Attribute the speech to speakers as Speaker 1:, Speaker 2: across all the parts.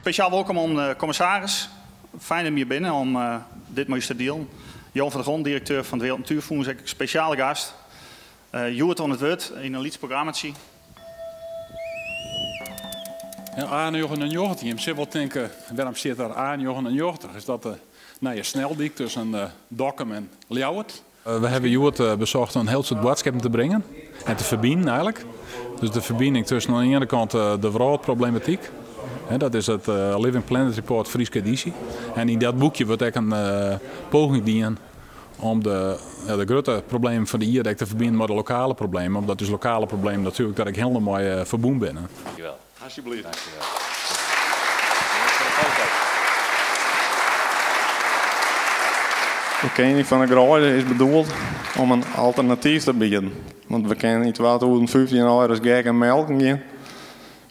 Speaker 1: Speciaal welkom aan de commissaris. Fijn om hier binnen om dit mooie te delen. Jan van der Grond, directeur van het Wereld Natuurfonds, een speciale gast. Joert on het woord in een liedprogrammatie.
Speaker 2: Ja, A29, je zit wel denken, waarom zit daar A29? Is dat de sneldiek tussen Dokkum en Ljouwert? We hebben Joert bezocht om een heel soort boodschappen te brengen en te verbinden eigenlijk. Dus de verbinding tussen aan de ene kant de wereldproblematiek. Dat is het Living Planet Report Frieske editie. En in dat boekje wordt ook een poging gedaan om de grote problemen van de Ierdijk te verbinden met de lokale problemen. Omdat dus lokale problemen natuurlijk dat ik helemaal mooi verbonden ben.
Speaker 3: Dankjewel.
Speaker 4: Alsjeblieft.
Speaker 3: Dankjewel.
Speaker 4: De kenning van de Grooide is bedoeld om een alternatief te bieden. Want we kennen in 2015 al eens gek en melk gaan.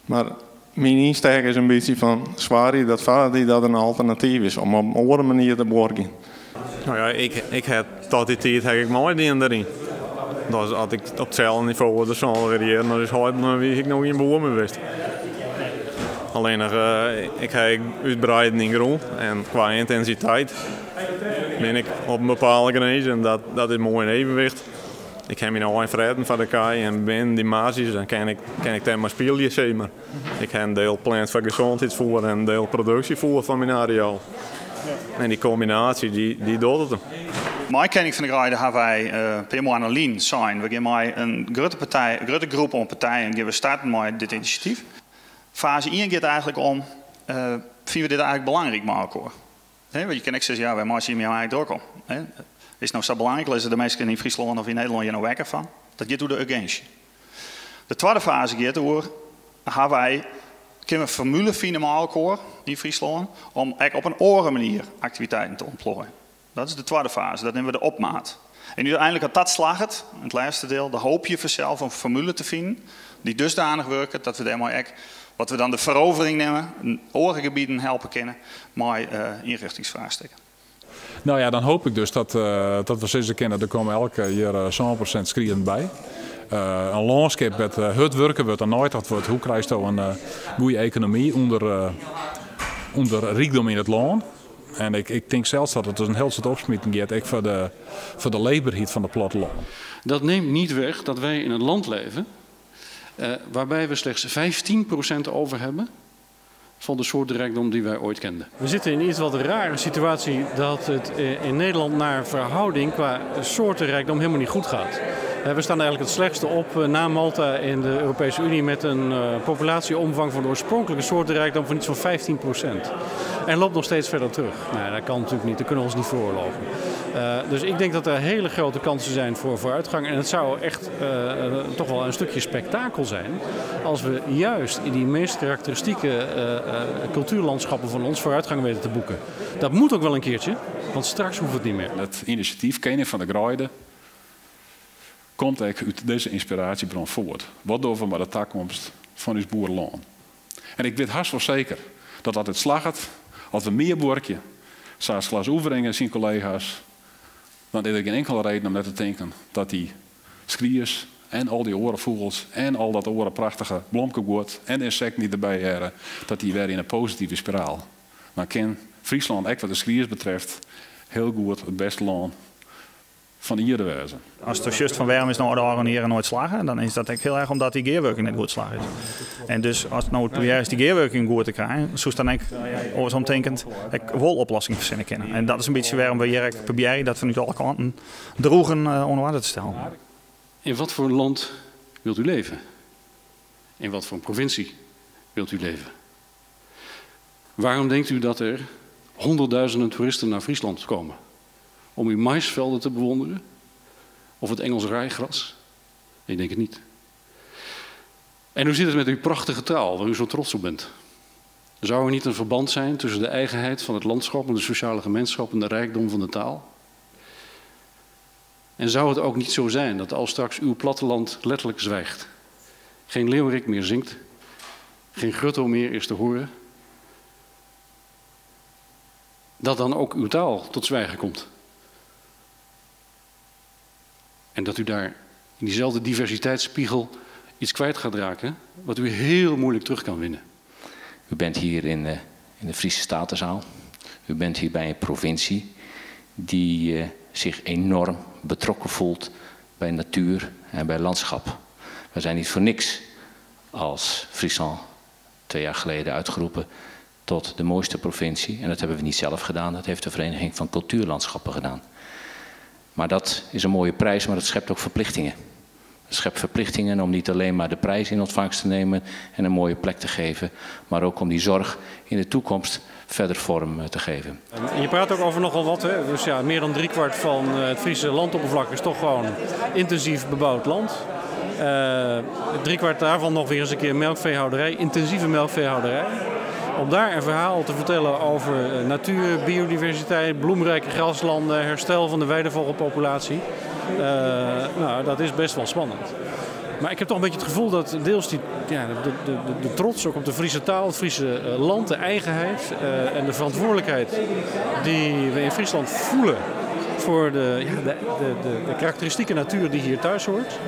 Speaker 4: Maar mijn insteek is een beetje van zwaar dat vader dat een alternatief is om op een andere manier te borgen. Nou ja, ik heb tot die tijd heb ik mooi dingen erin. Dus als ik op hetzelfde niveau de zon variëren, dan is het wie ik nog in boer meer wist. Alleen nog, ik heb uitbreiden in grond en qua intensiteit ben ik op een bepaalde grens en dat is mooi in evenwicht. Ik heb me nou een vreden van de kaai en binnen die basis dan kan ik daar maar spelen zien. Maar ik heb een deel plant van gezondheidsvoer en een deel productievoer van mijn areaal. En die combinatie die doet het.
Speaker 1: Mijn kenning van de Grooide hebben wij helemaal aan een lijn zijn. We gaan met een grote groep aan partijen en we starten met dit initiatief. Fase 1 gaat eigenlijk om, vinden we dit eigenlijk belangrijk met elkaar? Want je kan ook zeggen, ja, wij maken hier eigenlijk druk om. Is het nou zo belangrijk? Lezen de mensen in Friesland of in Nederland hier nou wekker van? Dat gaat door de urgentie. De tweede fase gaat door, kunnen we formule vinden met elkaar in Friesland om op een andere manier activiteiten te ontplooien. Dat is de tweede fase, dat nemen we de opmaat. En uiteindelijk had dat slaget, het laatste deel, de hoop je vanzelf om een formule te vinden die dusdanig werkt dat we daarmee echt, wat we dan de verovering nemen, andere gebieden helpen kennen, met inrichtingsvraagstukken.
Speaker 2: Nou ja, dan hoop ik dus dat we steeds kennen, er komen elke jaar 100% skrien bij. Een landschap met het werken wordt er nooit dat wordt. Hoe krijg je een goede economie onder rijkdom in het land? En ik denk zelfs dat het een heel soort opsmieting gaat, ook voor de leefbaarheid van de platteland.
Speaker 5: Dat neemt niet weg dat wij in een land leven waarbij we slechts 15% over hebben van de soort rijkdom die wij ooit kenden.
Speaker 6: We zitten in iets wat een rare situatie dat het in Nederland naar verhouding qua soortenrijkdom helemaal niet goed gaat. We staan eigenlijk het slechtste op na Malta in de Europese Unie met een populatieomvang van de oorspronkelijke soortenrijkdom van iets van 15%. En loopt nog steeds verder terug. Nou, dat kan natuurlijk niet, dat kunnen we ons niet veroorloven. Dus ik denk dat er hele grote kansen zijn voor vooruitgang. En het zou echt toch wel een stukje spektakel zijn als we juist in die meest karakteristieke cultuurlandschappen van ons vooruitgang weten te boeken. Dat moet ook wel een keertje, want straks hoeft het niet meer.
Speaker 2: Het initiatief Kenning van de Grooide komt eigenlijk uit deze inspiratiebron voort. Wat doen we met de toekomst van ons boerenland? En ik weet haast wel zeker dat het slaagt als we meer borkje, zoals Klaas Oevering en zijn collega's, dan is er geen enkele reden om net te denken dat die skriers en al die orenvogels en al dat oren prachtige blomkengoed en insecten die erbij hebben, dat die weer in een positieve spiraal. Maar kan Friesland, ook wat de skriers betreft, heel goed het beste land van hier wezen.
Speaker 1: Als het juist van waarom is nou de organiseren nooit slagen, dan is dat echt heel erg omdat die gearworking net goed slagen is. En dus als het nou het probeer is die gearworking goed te krijgen, zoals dan ik overomdenkend wel oplossingen verzinnen kunnen. En dat is een beetje waarom we hier proberen dat vanuit alle kanten droegen onder water te stellen.
Speaker 5: In wat voor land wilt u leven? In wat voor een provincie wilt u leven? Waarom denkt u dat er honderdduizenden toeristen naar Friesland komen? Om uw maisvelden te bewonderen? Of het Engels rijgras? Ik denk het niet. En hoe zit het met uw prachtige taal, waar u zo trots op bent? Zou er niet een verband zijn tussen de eigenheid van het landschap en de sociale gemeenschap en de rijkdom van de taal? En zou het ook niet zo zijn dat als straks uw platteland letterlijk zwijgt, geen leeuwerik meer zingt, geen grutto meer is te horen, dat dan ook uw taal tot zwijgen komt? En dat u daar in diezelfde diversiteitsspiegel iets kwijt gaat raken wat u heel moeilijk terug kan winnen.
Speaker 3: U bent hier in in de Friese Statenzaal. U bent hier bij een provincie die zich enorm betrokken voelt bij natuur en bij landschap. We zijn niet voor niks als Friesland 2 jaar geleden uitgeroepen tot de mooiste provincie. En dat hebben we niet zelf gedaan, dat heeft de Vereniging van Cultuurlandschappen gedaan. Maar dat is een mooie prijs, maar dat schept ook verplichtingen. Het schept verplichtingen om niet alleen maar de prijs in ontvangst te nemen en een mooie plek te geven, maar ook om die zorg in de toekomst verder vorm te geven.
Speaker 6: Je praat ook over nogal wat, hè? Dus ja, meer dan 3/4 van het Friese landoppervlak is toch gewoon intensief bebouwd land. 3/4 daarvan nog weer eens een keer melkveehouderij, intensieve melkveehouderij. Om daar een verhaal te vertellen over natuur, biodiversiteit, bloemrijke graslanden, herstel van de weidevogelpopulatie. Nou, dat is best wel spannend. Maar ik heb toch een beetje het gevoel dat deels de trots ook op de Friese taal, het Friese land, de eigenheid en de verantwoordelijkheid die we in Friesland voelen voor de karakteristieke natuur die hier thuis hoort,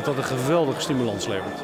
Speaker 6: dat een geweldige stimulans levert.